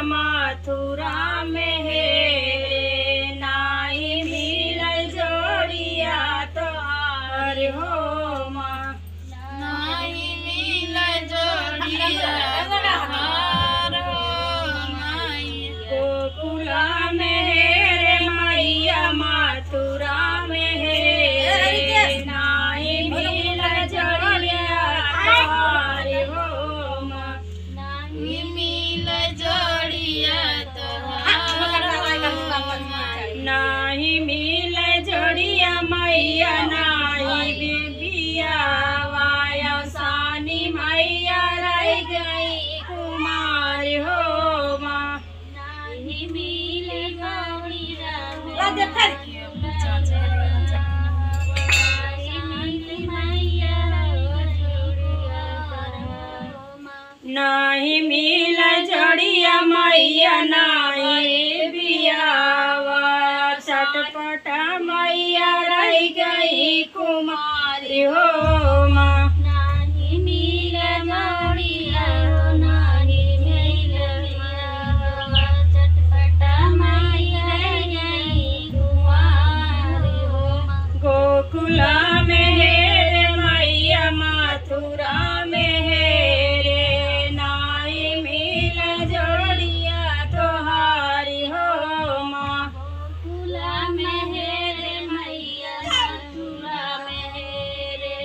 मथुरा में हेरे, नाई मिलल जोड़िया तोहार हो माँ। नाही मिलल जोड़िया तोहार हो माई। गोकुला में हेरे मैया मथुरा में हेरे, नाई मिलल जोड़िया तोहार हो माँ। नाही मिलल जोड़िया तोहार हो माई। नाही मिलल जोड़िया मैया नाही बिबिया वाया सानी मैया रह गई कुमार हो माँ। नाही मिलल जोड़िया नाही मिलल जोड़िया मैया नाही बियावा, चटपट मैया रह गई कुमारी हो माँ। नाही मिलल जोड़िया नाही मिलल चटपटा मैया गई कुंवारी हो माँ। गोकुला में हेरे मैया मथुरा में हेरे, नाई मिलल जोड़िया तोहारी हो माँ। गोकुला में हेरे मैया मथुरा में हेरे,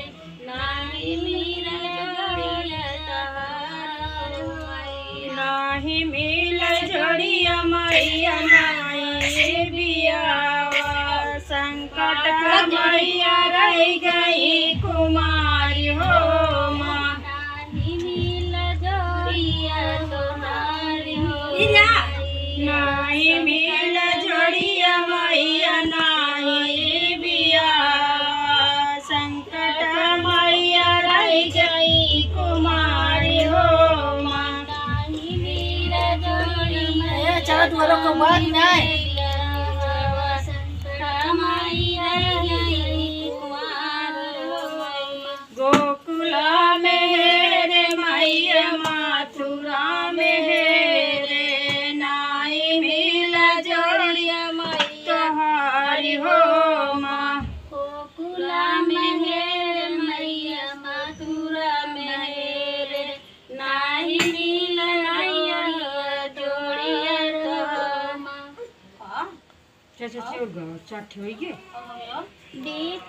नाही मिलल जोड़िया तोहार हो माई। नाही मिलल जोड़िया मैया नाई बियावा, संकट मैया रह गई कुमारी हो माँ। नाही मिलल जोड़िया तोहार हो माई। नाही मिलल जोड़िया मैया नाही बियावा, संकट मैया रह गई कुमारी हो माँ। नाही मिलल जोड़िया चलो तू लोग को बात नहीं। संकट मैया गई कुंवार हो माई। गोकुला में हेरे मैया मथुरा में हेरे, नाई मिलल जोड़िया मैया तोहारी हो माँ। गोकुला में हेरे मैया मथुरा में हेरे, नाही मिलल जोड़िया तोहार हो माँ। चाचा चाठ हो गए। डी